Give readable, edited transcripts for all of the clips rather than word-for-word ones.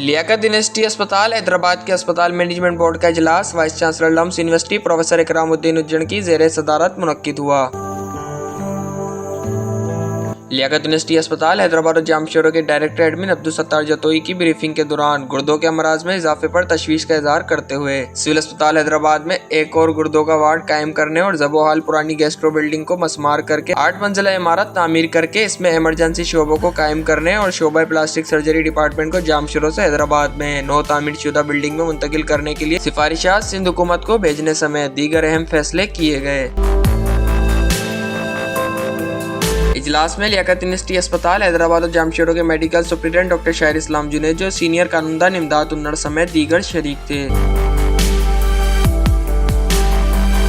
Liaquat university अस्पताल हैदराबाद के अस्पताल मैनेजमेंट बोर्ड का इजलास vice chancellor LUMS university professor Ikramuddin Ujjain की ज़ेर सदारत मुनक्किद हुआ। लियाकत यूनिवर्सिटी अस्पताल हैदराबाद और जामशोरों के डायरेक्टर एडमिन अब्दुल सत्तार जतोई की ब्रीफिंग के दौरान गुर्दों के अमराज में इजाफे पर तशवीश का इजहार करते हुए सिविल अस्पताल हैदराबाद में एक और गुर्दों का वार्ड कायम करने और जबोहाल पुरानी गैस्ट्रो बिल्डिंग को मसमार करके 8 मंजिला इमारत तामीर करके इसमें इमरजेंसी शोबों को कायम करने और शोबा प्लास्टिक सर्जरी डिपार्टमेंट को जामशोरों से हैदराबाद में नौ तामीर शुदा बिल्डिंग में मुंतकिल करने के लिए सिफारिशात सिंध हुकूमत को भेजने समेत दीगर अहम फैसले किए गए। इजलास में लियाकत यूनिवर्सिटी अस्पताल हैदराबाद और जामशोरों के मेडिकल सुप्रिटेंडेंट डॉक्टर शाहिर इस्लाम जुनैद जो सीनियर कानूनदान इमदाद उन्नड़ समेत दीगर शरीक थे।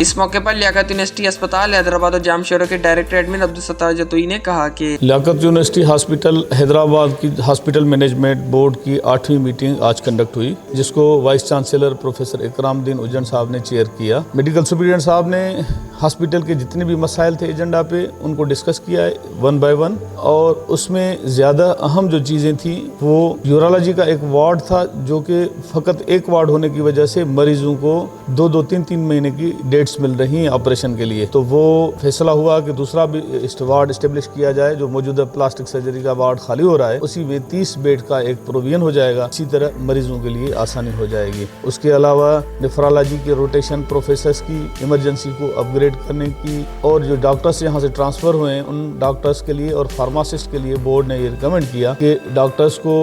इस मौके पर लियाकत यूनिवर्सिटी अस्पताल हैदराबाद और जामशोरों के डायरेक्टर एडमिन अब्दुल सत्तार जतोई ने कहा कि लियाकत यूनिवर्सिटी हॉस्पिटल हैदराबाद की हॉस्पिटल मैनेजमेंट बोर्ड की 8वीं मीटिंग आज कंडक्ट हुई, जिसको vice chancellor professor Ikramuddin Ujjain साहब ने चेयर किया। मेडिकल सुप्रिटेंडेंट साहब ने हॉस्पिटल के जितने भी मसाइल थे एजेंडा पे उनको डिस्कस किया है 1 बाय 1, और उसमें ज़्यादा अहम जो चीज़ें थी वो यूरोलॉजी का एक वार्ड था, जो कि फ़कत एक वार्ड होने की वजह से मरीजों को 2-2, 3-3 महीने की डेट्स मिल रही हैं ऑपरेशन के लिए। तो वो फैसला हुआ कि दूसरा भी वार्ड इस्टेब्लिश किया जाए, जो मौजूदा प्लास्टिक सर्जरी का वार्ड खाली हो रहा है उसी में 30 बेड का एक प्रोविजन हो जाएगा। इसी तरह मरीजों के लिए आसानी हो जाएगी। उसके अलावा नेफ्रोलॉजी के रोटेशन प्रोफेसर्स की इमरजेंसी को अपग्रेड करने की, और जो डॉक्टर्स यहाँ से ट्रांसफर हुए हैं उन डॉक्टर्स के लिए और फार्मासिस्ट के लिए बोर्ड ने ये रिकमेंड किया कि डॉक्टर्स को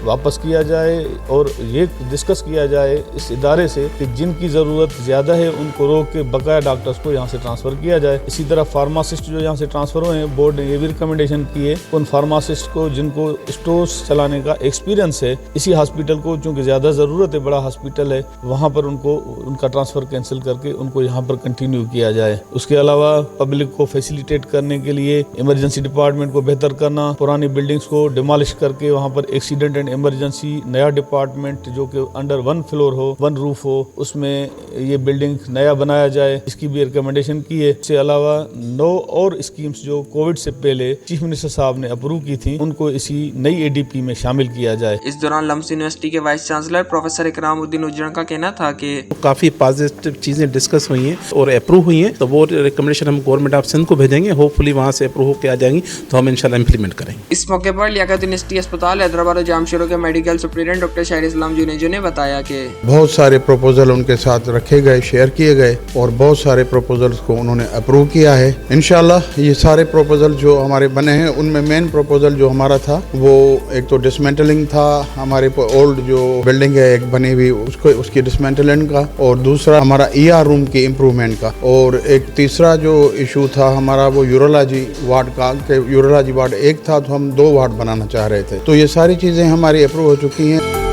वापस किया जाए और ये डिस्कस किया जाए इस इदारे से कि जिनकी ज़रूरत ज़्यादा है उनको रोक के बकाया डॉक्टर्स को यहाँ से ट्रांसफ़र किया जाए। इसी तरह फार्मासिस्ट जो यहाँ से ट्रांसफ़र हुए हैं, बोर्ड ने ये भी रिकमेंडेशन की है उन फार्मासिस्ट को जिनको स्टोर्स चलाने का एक्सपीरियंस है, इसी हॉस्पिटल को चूँकि ज़्यादा ज़रूरत है, बड़ा हॉस्पिटल है, वहाँ पर उनको उनका ट्रांसफ़र कैंसिल करके उनको यहाँ पर कंटिन्यू किया जाए। उसके अलावा पब्लिक को फैसिलिटेट करने के लिए इमरजेंसी डिपार्टमेंट को बेहतर करना, पुरानी बिल्डिंग्स को डिमोलिश करके वहाँ पर एक्सीडेंट एंड इमरजेंसी नया डिपार्टमेंट जो कि अंडर 1 फ्लोर हो, 1 रूफ हो, उसमें ये बिल्डिंग नया बनाया जाए, इसकी भी रिकमेंडेशन की है। इसके अलावा 9 और स्कीम्स जो कोविड से पहले चीफ मिनिस्टर साहब ने अप्रूव की थी उनको इसी नई एडीपी में शामिल किया जाए। इस दौरान लम्स यूनिवर्सिटी के vice chancellor professor Ikramuddin Ujjain का कहना था कि काफ़ी पॉजिटिव चीज़ें डिस्कस हुई हैं और अप्रूव हुई हैं, तो वो रिकमेंडेशन हम गवर्नमेंट ऑफ सिंध को भेजेंगे। होपफुली वहाँ से अप्रूव होकर आ जाएंगी तो हम इंशाल्लाह इम्प्लीमेंट करेंगे। इस मौके पर लियाकत यूनिवर्सिटी अस्पताल हैदराबाद और जामशोरों के मेडिकल सुप्रिटेंडेंट डॉक्टर शाहिर इस्लाम जुनैद ने बताया कि बहुत सारे प्रपोजल उनके साथ रखे गए, शेयर किए गए, और बहुत सारे प्रपोजल्स को उन्होंने अप्रूव किया है। इंशाल्लाह ये सारे प्रपोजल जो हमारे बने हैं उनमें मेन प्रपोजल जो हमारा था वो एक तो डिसमेंटलिंग था, हमारे ओल्ड जो बिल्डिंग है एक बनी हुई उसकी डिसमेंटलिंग का, और दूसरा हमारा ER रूम की इम्प्रूवमेंट का, और एक तीसरा जो इशू था हमारा वो यूरोलॉजी वार्ड का, यूरोलॉजी वार्ड एक था तो हम 2 वार्ड बनाना चाह रहे थे। तो ये सारी चीज़ें हमारी अप्रूव हो चुकी हैं।